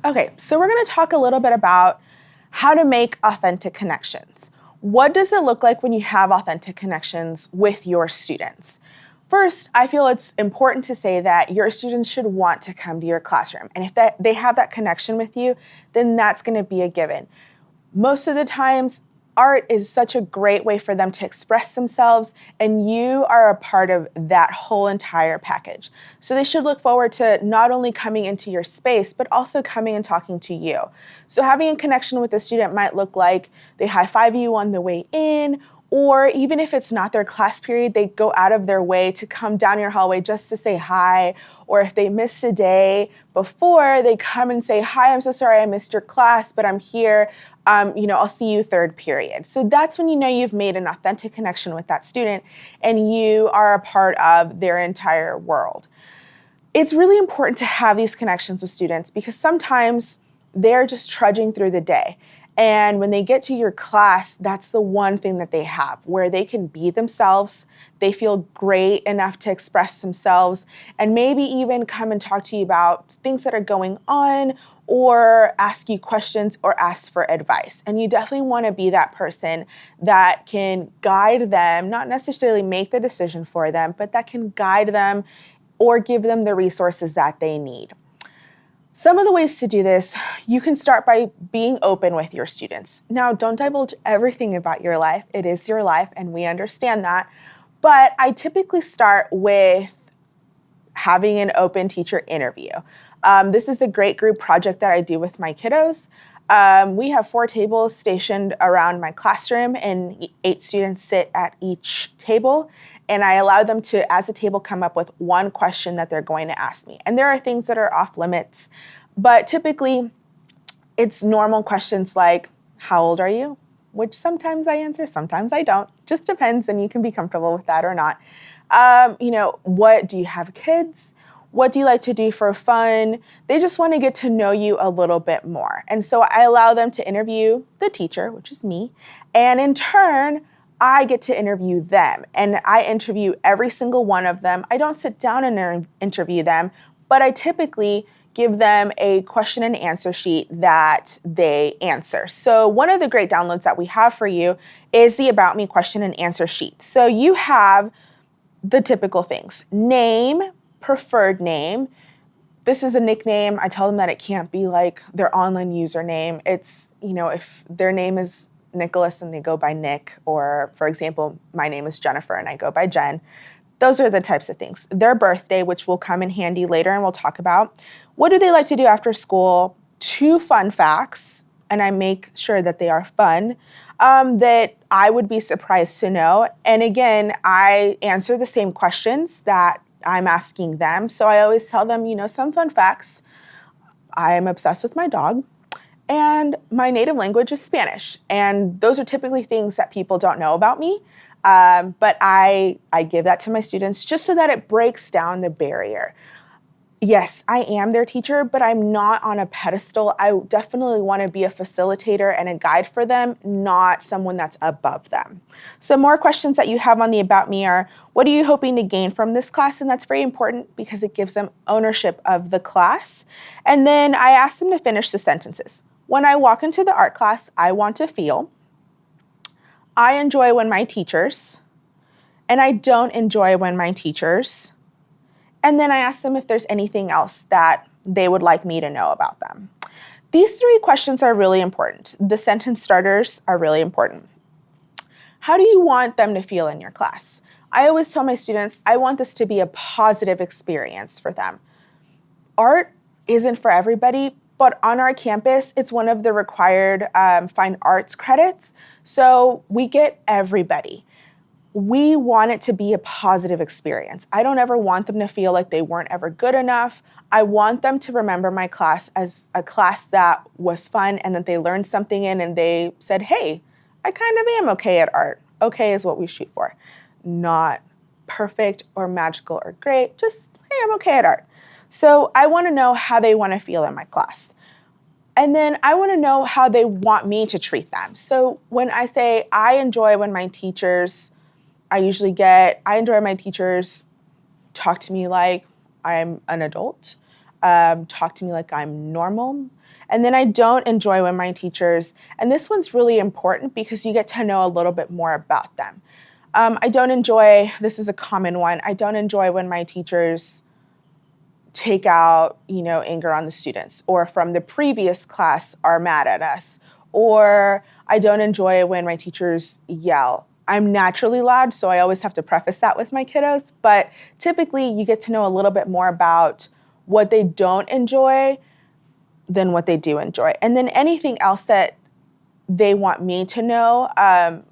Okay, so we're going to talk a little bit about how to make authentic connections. What does it look like when you have authentic connections with your students? First, I feel it's important to say that your students should want to come to your classroom. And if they have that connection with you, then that's going to be a given. Most of the times, art is such a great way for them to express themselves, and you are a part of that whole entire package. So they should look forward to not only coming into your space, but also coming and talking to you. So having a connection with a student might look like they high-five you on the way in, or even if it's not their class period, they go out of their way to come down your hallway just to say hi. Or if they missed a day before, they come and say, hi, I'm so sorry I missed your class, but I'm here. I'll see you third period. So that's when you know you've made an authentic connection with that student and you are a part of their entire world. It's really important to have these connections with students because sometimes they're just trudging through the day. And when they get to your class, that's the one thing that they have where they can be themselves. They feel great enough to express themselves and maybe even come and talk to you about things that are going on or ask you questions or ask for advice. And you definitely want to be that person that can guide them, not necessarily make the decision for them, but that can guide them or give them the resources that they need. Some of the ways to do this, you can start by being open with your students. Now, don't divulge everything about your life. It is your life, and we understand that. But I typically start with having an open teacher interview. This is a great group project that I do with my kiddos. We have 4 tables stationed around my classroom, and 8 students sit at each table. And I allow them to, as a table, come up with one question that they're going to ask me. And there are things that are off limits, but typically it's normal questions like, how old are you? Which sometimes I answer, sometimes I don't. Just depends, and you can be comfortable with that or not. What do you have kids? What do you like to do for fun? They just want to get to know you a little bit more. And so I allow them to interview the teacher, which is me, and in turn, I get to interview them, and I interview every single one of them. I don't sit down and interview them, but I typically give them a question and answer sheet that they answer. So one of the great downloads that we have for you is the About Me question and answer sheet. So you have the typical things: name, preferred name. This is a nickname. I tell them that it can't be like their online username. It's, if their name is Nicholas and they go by Nick, or for example, my name is Jennifer and I go by Jen. Those are the types of things. Their birthday, which will come in handy later and we'll talk about. What do they like to do after school? 2 fun facts, and I make sure that they are fun, that I would be surprised to know. And again, I answer the same questions that I'm asking them. So I always tell them, some fun facts. I'm obsessed with my dog. And my native language is Spanish. And those are typically things that people don't know about me. But I give that to my students just so that it breaks down the barrier. Yes, I am their teacher, but I'm not on a pedestal. I definitely want to be a facilitator and a guide for them, not someone that's above them. Some more questions that you have on the About Me are, what are you hoping to gain from this class? And that's very important because it gives them ownership of the class. And then I ask them to finish the sentences. When I walk into the art class, I want to feel, I enjoy when my teachers, and I don't enjoy when my teachers. And then I ask them if there's anything else that they would like me to know about them. These 3 questions are really important. The sentence starters are really important. How do you want them to feel in your class? I always tell my students, I want this to be a positive experience for them. Art isn't for everybody, but on our campus, it's one of the required fine arts credits. So we get everybody. We want it to be a positive experience. I don't ever want them to feel like they weren't ever good enough. I want them to remember my class as a class that was fun and that they learned something in and they said, hey, I kind of am okay at art. Okay is what we shoot for. Not perfect or magical or great, just, hey, I'm okay at art. So I want to know how they want to feel in my class. And then I want to know how they want me to treat them. So when I say I enjoy when my teachers, I enjoy my teachers talk to me like I'm an adult. talk to me like I'm normal. And then I don't enjoy when my teachers, and this one's really important because you get to know a little bit more about them. I don't enjoy, this is a common one, I don't enjoy when my teachers take out, anger on the students, or from the previous class are mad at us, or I don't enjoy when my teachers yell. I'm naturally loud, so I always have to preface that with my kiddos, but typically you get to know a little bit more about what they don't enjoy than what they do enjoy. And then anything else that they want me to know,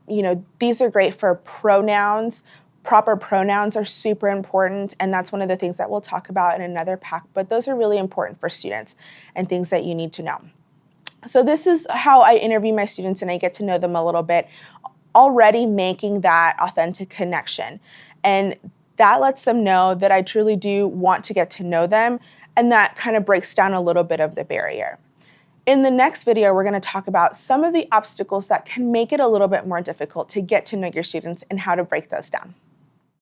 these are great for pronouns. Proper pronouns are super important, and that's one of the things that we'll talk about in another pack, but those are really important for students and things that you need to know. So this is how I interview my students and I get to know them a little bit, already making that authentic connection. And that lets them know that I truly do want to get to know them, and that kind of breaks down a little bit of the barrier. In the next video, we're going to talk about some of the obstacles that can make it a little bit more difficult to get to know your students and how to break those down.